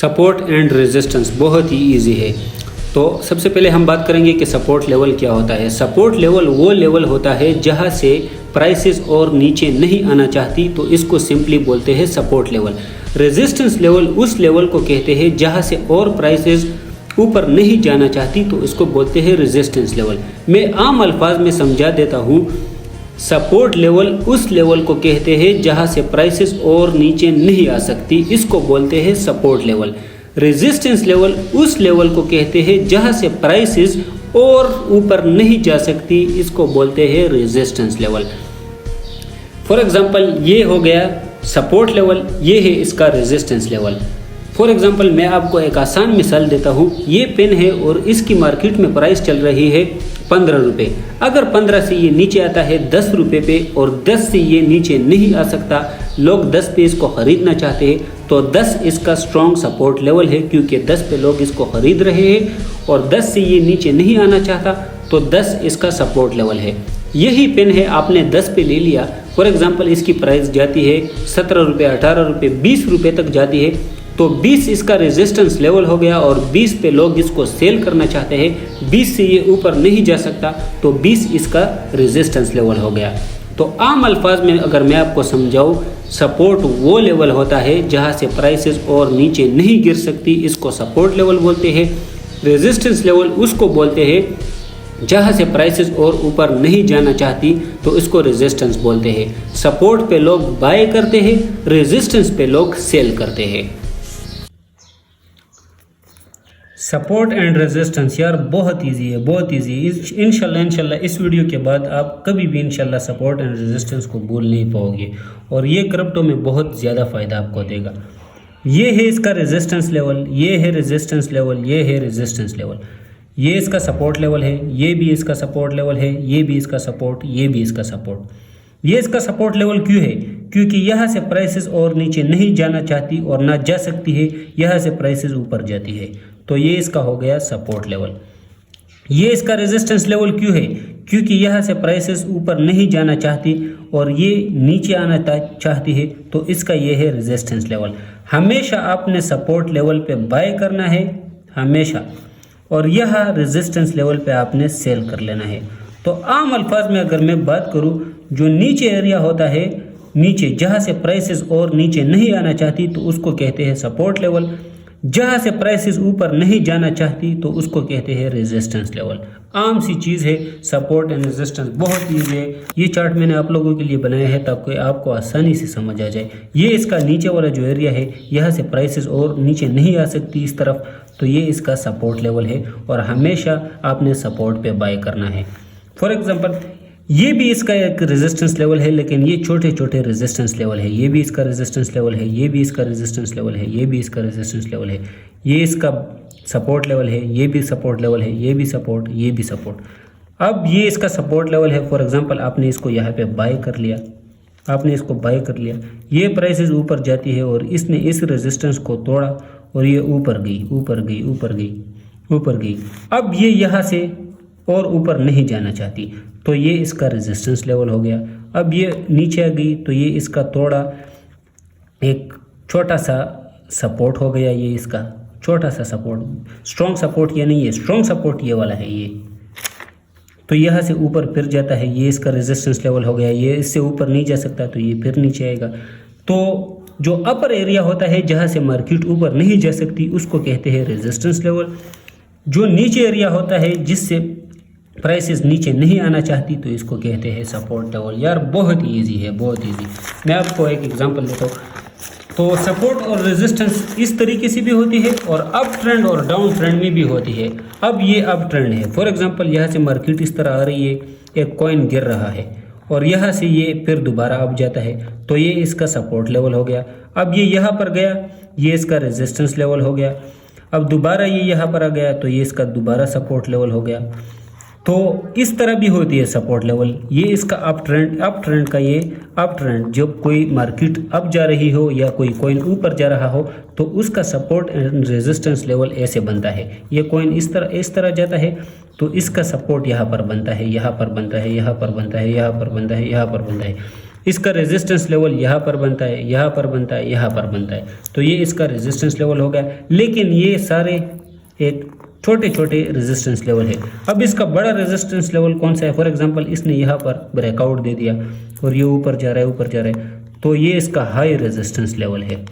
Support and resistance बहुत ही easy है। तो सबसे पहले हम बात करेंगे कि सपोर्ट लेवल क्या होता है। सपोर्ट लेवल वो लेवल होता है जहां से प्राइसेस और नीचे नहीं आना चाहती, तो इसको सिंपली बोलते हैं सपोर्ट लेवल। रेजिस्टेंस लेवल उस लेवल को कहते हैं जहां से और प्राइसेस ऊपर नहीं जाना चाहती, तो इसको बोलते हैं रेजिस्टेंस लेवल। मैं आम अल्फाज में समझा देता हूँ। सपोर्ट लेवल उस लेवल को कहते हैं जहां से प्राइसेस और नीचे नहीं आ सकती, इसको बोलते हैं सपोर्ट लेवल। रेजिस्टेंस लेवल उस लेवल को कहते हैं जहां से प्राइसेस और ऊपर नहीं जा सकती, इसको बोलते हैं रेजिस्टेंस लेवल। फॉर एग्जांपल ये हो गया सपोर्ट लेवल, ये है इसका रेजिस्टेंस लेवल। फॉर एग्जांपल मैं आपको एक आसान मिसाल देता हूँ। ये पेन है और इसकी मार्केट में प्राइस चल रही है 15 रुपये। अगर 15 से ये नीचे आता है 10 रुपये पे और 10 से ये नीचे नहीं आ सकता, लोग 10 पे इसको ख़रीदना चाहते हैं, तो 10 इसका स्ट्रॉन्ग सपोर्ट लेवल है, क्योंकि 10 पे लोग इसको ख़रीद रहे हैं। और 10 से ये नीचे नहीं आना चाहता, तो 10 इसका सपोर्ट लेवल है। यही पेन है, आपने 10 पे ले लिया। फॉर एग्जांपल इसकी प्राइस जाती है 17 रुपये, 18 रुपये, 20 रुपये तक जाती है, तो 20 इसका रेजिस्टेंस लेवल हो गया और 20 पे लोग इसको सेल करना चाहते हैं। 20 से ये ऊपर नहीं जा सकता, तो 20 इसका रेजिस्टेंस लेवल हो गया। तो आम अल्फाज में अगर मैं आपको समझाऊँ, सपोर्ट वो लेवल होता है जहां से प्राइसेस और नीचे नहीं गिर सकती, इसको सपोर्ट लेवल बोलते हैं। रेजिस्टेंस लेवल उसको बोलते हैं जहां से प्राइसेस और ऊपर नहीं जाना चाहती, तो इसको रेजिस्टेंस बोलते हैं। सपोर्ट पे लोग बाय करते हैं, रेजिस्टेंस पे लोग सेल करते हैं। सपोर्ट एंड रेजिस्टेंस यार बहुत इजी है, बहुत इजी। इंशाल्लाह इस वीडियो के बाद आप कभी भी इंशाल्लाह सपोर्ट एंड रेजिस्टेंस को भूल नहीं पाओगे, और ये क्रिप्टो में बहुत ज़्यादा फ़ायदा आपको देगा। ये है इसका रेजिस्टेंस लेवल, ये है रेजिस्टेंस लेवल, ये है रेजिस्टेंस लेवल, ये इसका सपोर्ट लेवल है, ये भी इसका सपोर्ट लेवल है, ये भी इसका सपोर्ट, ये भी इसका सपोर्ट। ये इसका सपोर्ट लेवल क्यों है? क्योंकि यहाँ से प्राइसेस और नीचे नहीं जाना चाहती और ना जा सकती है, यहाँ से प्राइसेस ऊपर जाती है, तो ये इसका हो गया सपोर्ट लेवल। ये इसका रेजिस्टेंस लेवल क्यों है? क्योंकि यहाँ से प्राइसेस ऊपर नहीं जाना चाहती और ये नीचे आना चाहती है, तो इसका ये है रेजिस्टेंस लेवल। हमेशा आपने सपोर्ट लेवल पे बाय करना है, हमेशा, और यह रेजिस्टेंस लेवल पे आपने सेल कर लेना है। तो आम अल्फाज में अगर मैं बात करूँ, जो नीचे एरिया होता है, नीचे जहाँ से प्राइसेस और नीचे नहीं आना चाहती, तो उसको कहते हैं सपोर्ट लेवल। जहाँ से प्राइसेस ऊपर नहीं जाना चाहती, तो उसको कहते हैं रेजिस्टेंस लेवल। आम सी चीज़ है, सपोर्ट एंड रेजिस्टेंस बहुत ईजी है। ये चार्ट मैंने आप लोगों के लिए बनाया है ताकि आपको आसानी से समझ आ जाए। ये इसका नीचे वाला जो एरिया है, यहाँ से प्राइसेस और नीचे नहीं आ सकती इस तरफ, तो ये इसका सपोर्ट लेवल है और हमेशा आपने सपोर्ट पे बाय करना है। फॉर एग्जांपल ये भी इसका एक रेजिस्टेंस लेवल है, लेकिन ये छोटे छोटे रेजिस्टेंस लेवल है। ये भी इसका रेजिस्टेंस लेवल है, ये भी इसका रेजिस्टेंस लेवल है, ये भी इसका रेजिस्टेंस लेवल है, ये इसका सपोर्ट लेवल है, ये भी सपोर्ट लेवल है, ये भी सपोर्ट, ये भी सपोर्ट। अब ये इसका सपोर्ट लेवल है। फॉर एग्जांपल आपने इसको यहाँ पे बाय कर लिया, आपने इसको बाय कर लिया, ये प्राइसेस ऊपर जाती है और इसने इस रेजिस्टेंस को तोड़ा और ये ऊपर गई, ऊपर गई, ऊपर गई, ऊपर गई। अब ये यहाँ से और ऊपर नहीं जाना चाहती, तो ये इसका रेजिस्टेंस लेवल हो गया। अब ये नीचे आ गई, तो ये इसका तोड़ा एक छोटा सा सपोर्ट हो गया, ये इसका छोटा सा सपोर्ट। स्ट्रॉन्ग सपोर्ट ये नहीं है, स्ट्रॉन्ग सपोर्ट ये वाला है, ये तो यहाँ से ऊपर फिर जाता है, ये इसका रेजिस्टेंस लेवल हो गया। ये इससे ऊपर नहीं जा सकता, तो ये फिर नीचे आएगा। तो जो अपर एरिया होता है जहाँ से मार्केट ऊपर नहीं जा सकती, उसको कहते हैं रेजिस्टेंस लेवल। जो नीचे एरिया होता है जिससे प्राइसेस नीचे नहीं आना चाहती, तो इसको कहते हैं सपोर्ट लेवल। यार बहुत इजी है, बहुत इजी। मैं आपको एक एग्जांपल देता हूँ। तो सपोर्ट और रेजिस्टेंस इस तरीके से भी होती है और अप ट्रेंड और डाउन ट्रेंड में भी होती है। अब ये अप ट्रेंड है। फॉर एग्जांपल यहाँ से मार्केट इस तरह आ रही है, एक कॉइन गिर रहा है और यहाँ से ये फिर दोबारा अप जाता है, तो ये इसका सपोर्ट लेवल हो गया। अब ये यहाँ पर गया, ये इसका रेजिस्टेंस लेवल हो गया। अब दोबारा ये यहाँ पर आ गया, तो ये इसका दोबारा सपोर्ट लेवल हो गया। तो इस तरह भी होती है सपोर्ट लेवल। ये इसका अप ट्रेंड का ये अप ट्रेंड, जब कोई मार्केट अप जा रही हो या कोई कॉइन ऊपर जा रहा हो, तो उसका सपोर्ट एंड रेजिस्टेंस लेवल ऐसे बनता है। ये कॉइन इस तरह जाता है, तो इसका सपोर्ट यहाँ पर बनता है, यहाँ पर बनता है, यहाँ पर बनता है, यहाँ पर बनता है, यहाँ पर बनता है। इसका रेजिस्टेंस लेवल यहाँ पर बनता है, यहाँ पर बनता है, यहाँ पर बनता है। तो ये इसका रेजिस्टेंस लेवल हो गया। लेकिन ये सारे एक छोटे छोटे रेजिस्टेंस लेवल है। अब इसका बड़ा रेजिस्टेंस लेवल कौन सा है? फॉर एग्जांपल इसने यहाँ पर ब्रेकआउट दे दिया और ये ऊपर जा रहा है, ऊपर जा रहा है, तो ये इसका हाई रेजिस्टेंस लेवल है।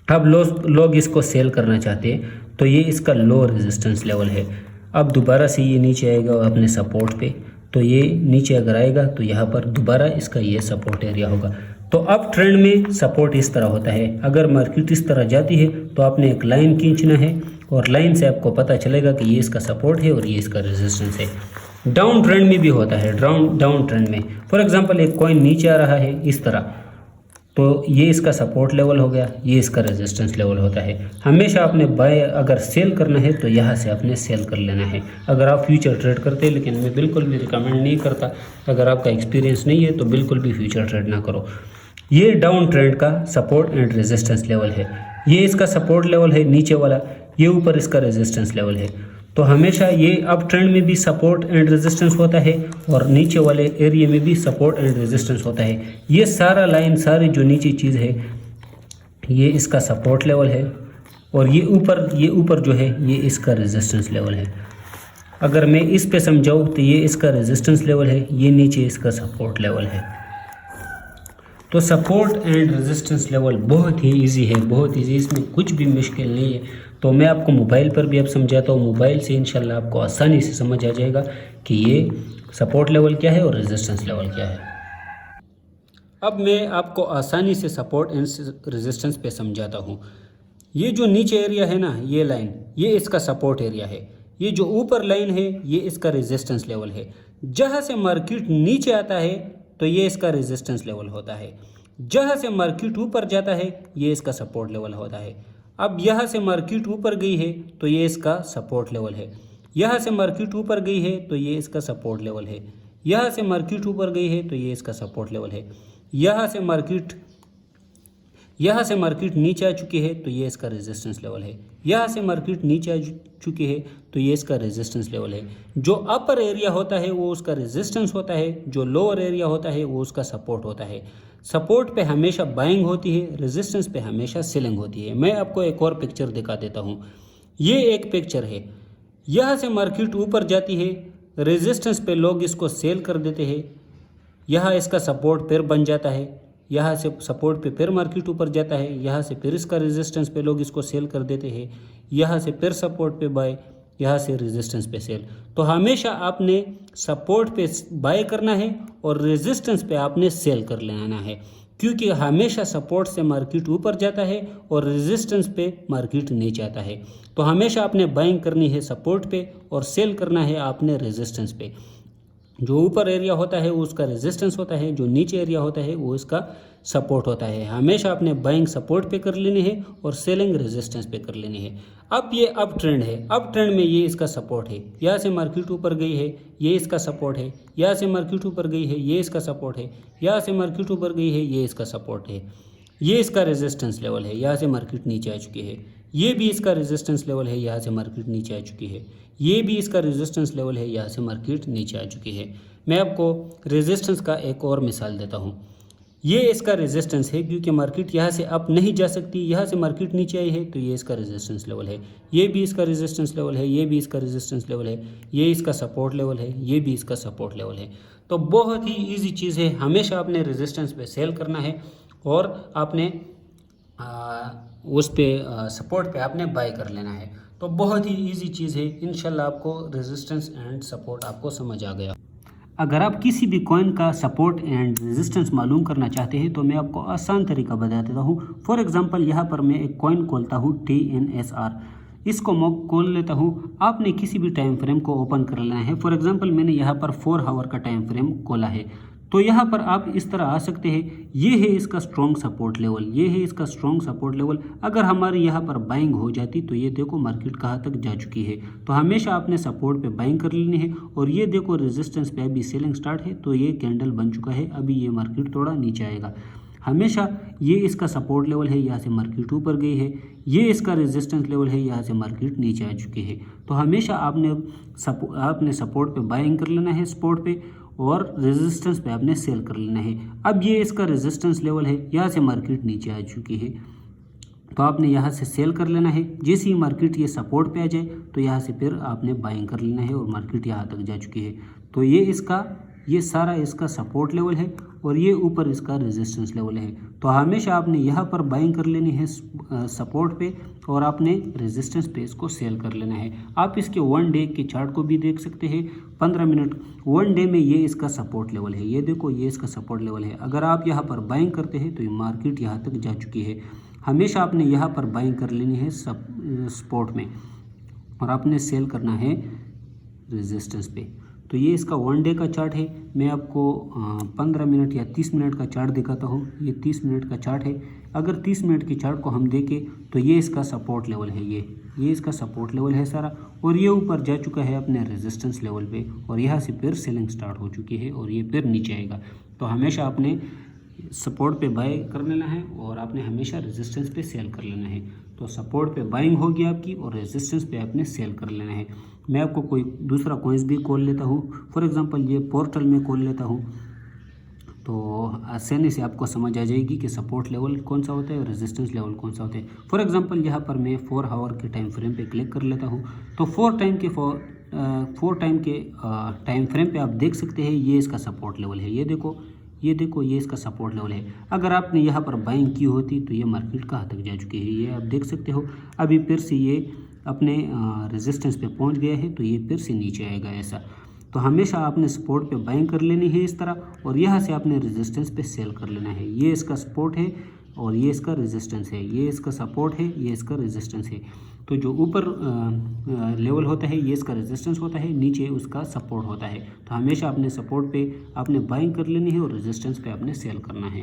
अब लोग इसको सेल करना चाहते हैं तो ये इसका लो रेजिस्टेंस लेवल है। अब दोबारा से ये नीचे आएगा अपने सपोर्ट पे, तो ये नीचे अगर आएगा तो यहाँ पर दोबारा इसका ये सपोर्ट एरिया होगा। तो अब ट्रेंड में सपोर्ट इस तरह होता है। अगर मार्केट इस तरह जाती है तो आपने एक लाइन खींचना है और लाइन से आपको पता चलेगा कि ये इसका सपोर्ट है और ये इसका रेजिस्टेंस है। डाउन ट्रेंड में भी होता है। डाउन ट्रेंड में फॉर एग्जांपल एक कॉइन नीचे आ रहा है इस तरह, तो ये इसका सपोर्ट लेवल हो गया, ये इसका रेजिस्टेंस लेवल होता है। हमेशा आपने बाय अगर सेल करना है तो यहाँ से आपने सेल कर लेना है अगर आप फ्यूचर ट्रेड करते हैं। लेकिन मैं बिल्कुल भी रिकमेंड नहीं करता, अगर आपका एक्सपीरियंस नहीं है तो बिल्कुल भी फ्यूचर ट्रेड ना करो। ये डाउन ट्रेंड का सपोर्ट एंड रेजिस्टेंस लेवल है। ये इसका सपोर्ट लेवल है नीचे वाला, ये ऊपर इसका रेजिस्टेंस लेवल है। तो हमेशा ये अप ट्रेंड में भी सपोर्ट एंड रेजिस्टेंस होता है और नीचे वाले एरिया में भी सपोर्ट एंड रेजिस्टेंस होता है। ये सारा लाइन, सारी जो नीचे चीज़ है, ये इसका सपोर्ट लेवल है और ये ऊपर जो है ये इसका रेजिस्टेंस लेवल है। अगर मैं इस पे समझाऊँ तो ये इसका रेजिस्टेंस लेवल है, ये नीचे इसका सपोर्ट लेवल है। तो सपोर्ट एंड रेजिस्टेंस लेवल बहुत ही इजी है, बहुत इजी, इसमें कुछ भी मुश्किल नहीं है। तो मैं आपको मोबाइल पर भी अब समझाता हूँ, मोबाइल से इंशाल्लाह आपको आसानी से समझ आ जाएगा कि ये सपोर्ट लेवल क्या है और रेजिस्टेंस लेवल क्या है। अब मैं आपको आसानी से सपोर्ट एंड रेजिस्टेंस पे समझाता हूँ। ये जो नीचे एरिया है ना, ये लाइन, ये इसका सपोर्ट एरिया है। ये जो ऊपर लाइन है ये इसका रेजिस्टेंस लेवल है। जहाँ से मार्केट नीचे आता है तो ये इसका रेजिस्टेंस लेवल होता है। जहाँ से मार्केट ऊपर जाता है ये इसका सपोर्ट लेवल होता है। अब यहाँ से मार्केट ऊपर गई है तो ये इसका सपोर्ट लेवल है। यहाँ से मार्केट ऊपर गई है तो ये इसका सपोर्ट लेवल है। यहाँ से मार्केट ऊपर गई है तो ये इसका सपोर्ट लेवल है। यहाँ से मार्केट नीचे आ चुकी है तो ये इसका रेजिस्टेंस लेवल है। यहाँ से मार्केट नीचे आ चुकी है तो ये इसका रेजिस्टेंस लेवल है। जो अपर एरिया होता है वो उसका रेजिस्टेंस होता है, जो लोअर एरिया होता है वो उसका सपोर्ट होता है। सपोर्ट पे हमेशा बाइंग होती है, रेजिस्टेंस पे हमेशा सेलिंग होती है। मैं आपको एक और पिक्चर दिखा देता हूँ। ये एक पिक्चर है, यहाँ से मार्केट ऊपर जाती है, रेजिस्टेंस पे लोग इसको सेल कर देते हैं। यहाँ इसका सपोर्ट फिर बन जाता है, यहाँ से सपोर्ट पे फिर मार्केट ऊपर जाता है, यहाँ से फिर इसका रेजिस्टेंस पे लोग इसको सेल कर देते हैं, यहाँ से फिर सपोर्ट पे बाय, यहाँ से रेजिस्टेंस पे सेल। तो हमेशा आपने सपोर्ट पे बाय करना है और रेजिस्टेंस पे आपने सेल कर लेना है, क्योंकि हमेशा सपोर्ट से मार्केट ऊपर जाता है और रेजिस्टेंस पे मार्केट नीचे आता है। तो हमेशा आपने बाइंग करनी है सपोर्ट पे और सेल करना है आपने रेजिस्टेंस पे। जो ऊपर एरिया होता है वो उसका रेजिस्टेंस होता है, जो नीचे एरिया होता है वो इसका सपोर्ट होता है। हमेशा आपने बाइंग सपोर्ट पे कर लेनी है और सेलिंग रेजिस्टेंस पे कर लेनी है। अब ये अप ट्रेंड है, अप ट्रेंड में ये इसका सपोर्ट है। यहाँ से मार्केट ऊपर गई है, ये इसका सपोर्ट है। यहाँ से मार्केट ऊपर गई है, ये इसका सपोर्ट है। यहाँ से मार्केट ऊपर गई है, ये इसका सपोर्ट है। ये इसका रेजिस्टेंस लेवल है, यहाँ से मार्केट नीचे आ चुकी है। ये भी इसका रेजिस्टेंस लेवल है, यहाँ से मार्केट नीचे आ चुकी है। ये भी इसका रेजिस्टेंस लेवल है, यहाँ से मार्केट नीचे आ चुकी है। मैं आपको रेजिस्टेंस का एक और मिसाल देता हूँ। ये इसका रेजिस्टेंस है, क्योंकि मार्केट यहाँ से अप नहीं जा सकती, यहाँ से मार्केट नीचे आई है, तो ये इसका रेजिस्टेंस लेवल है। ये भी इसका रेजिस्टेंस लेवल है, ये भी इसका रेजिस्टेंस लेवल है, ये इसका सपोर्ट लेवल है, ये भी इसका सपोर्ट लेवल है। तो बहुत ही ईजी चीज़ है, हमेशा आपने रेजिस्टेंस पे सेल करना है और आपने उस पे सपोर्ट पे आपने बाय कर लेना है। तो बहुत ही इजी चीज़ है। इंशाल्लाह आपको रेजिस्टेंस एंड सपोर्ट आपको समझ आ गया। अगर आप किसी भी कॉइन का सपोर्ट एंड रेजिस्टेंस मालूम करना चाहते हैं तो मैं आपको आसान तरीका बता देता हूँ। फॉर एग्जांपल यहाँ पर मैं एक कॉइन खोलता हूँ TNSR, इसको मैं खोल लेता हूँ। आपने किसी भी टाइम फ्रेम को ओपन कर लेना है। फॉर एग्जांपल मैंने यहाँ पर 4 आवर का टाइम फ्रेम खोला है, तो यहाँ पर आप इस तरह आ सकते हैं। ये है इसका स्ट्रॉन्ग सपोर्ट लेवल, ये है इसका स्ट्रॉन्ग सपोर्ट लेवल। अगर हमारी यहाँ पर बाइंग हो जाती तो ये देखो मार्केट कहाँ तक जा चुकी है। तो हमेशा आपने सपोर्ट पे बाइंग कर लेनी है। और ये देखो रेजिस्टेंस पे अभी सेलिंग स्टार्ट है, तो ये कैंडल बन चुका है। अभी ये मार्केट थोड़ा नीचे आएगा। हमेशा ये इसका सपोर्ट लेवल है, यहाँ से मार्केट ऊपर गई है। ये इसका रेजिस्टेंस लेवल है, यहाँ से मार्केट नीचे आ चुकी है। तो हमेशा आपने सपोर्ट पे बाइंग कर लेना है, स्पॉट पे। और रेजिस्टेंस पे आपने सेल कर लेना है। अब ये इसका रेजिस्टेंस लेवल है, यहाँ से मार्केट नीचे आ चुकी है तो आपने यहाँ से सेल कर लेना है। जैसे ही मार्केट ये सपोर्ट पे आ जाए तो यहाँ से फिर आपने बाइंग कर लेना है और मार्केट यहाँ तक जा चुकी है। तो ये सारा इसका सपोर्ट लेवल है और ये ऊपर इसका रेजिस्टेंस लेवल है। तो हमेशा आपने यहाँ पर बाइंग कर लेनी है सपोर्ट पे और आपने रेजिस्टेंस पे इसको सेल कर लेना है। आप इसके 1 डे के चार्ट को भी देख सकते हैं, 15 मिनट 1 डे में ये इसका सपोर्ट लेवल है। ये देखो, ये इसका सपोर्ट लेवल है। अगर आप यहाँ पर बाइंग करते हैं तो ये मार्केट यहाँ तक जा चुकी है। हमेशा आपने यहाँ पर बाइंग कर लेनी है सपोर्ट में और आपने सेल करना है रेजिस्टेंस पे। तो ये इसका 1 डे का चार्ट है। मैं आपको 15 मिनट या 30 मिनट का चार्ट दिखाता हूँ। ये 30 मिनट का चार्ट है। अगर 30 मिनट के चार्ट को हम देखें तो ये इसका सपोर्ट लेवल है। ये इसका सपोर्ट लेवल है सारा, और ये ऊपर जा चुका है अपने रेजिस्टेंस लेवल पे और यहाँ से फिर सेलिंग स्टार्ट हो चुकी है और ये फिर नीचे आएगा। तो हमेशा आपने सपोर्ट पे बाय कर लेना है और आपने हमेशा रेजिस्टेंस पे सेल कर लेना है। तो सपोर्ट पे बाइंग होगी आपकी और रेजिस्टेंस पे आपने सेल कर लेना है। मैं आपको कोई दूसरा कॉइन्स भी खोल लेता हूँ। फॉर एग्जांपल ये पोर्टल में खोल लेता हूँ तो आसानी से आपको समझ आ जाएगी कि सपोर्ट लेवल कौन सा होता है और रेजिस्टेंस लेवल कौन सा होता है। फॉर एग्जांपल यहाँ पर मैं 4 आवर के टाइम फ्रेम पे क्लिक कर लेता हूँ तो 4 टाइम के टाइम फ्रेम पे आप देख सकते हैं ये इसका सपोर्ट लेवल है। ये देखो ये इसका सपोर्ट लेवल है। अगर आपने यहाँ पर बाइंग की होती तो ये मार्केट कहाँ तक जा चुकी है, ये आप देख सकते हो। अभी फिर से ये अपने रेजिस्टेंस पे पहुँच गया है तो ये फिर से नीचे आएगा ऐसा। तो हमेशा आपने सपोर्ट पे बाइंग कर लेनी है इस तरह और यहाँ से आपने रेजिस्टेंस पे सेल कर लेना है। ये इसका सपोर्ट है और ये इसका रेजिस्टेंस है। ये इसका सपोर्ट है, ये इसका रेजिस्टेंस है। तो जो ऊपर लेवल होता है ये इसका रेजिस्टेंस होता है, नीचे उसका सपोर्ट होता है। तो हमेशा अपने सपोर्ट पे आपने बाइंग कर लेनी है और रेजिस्टेंस पे आपने सेल करना है।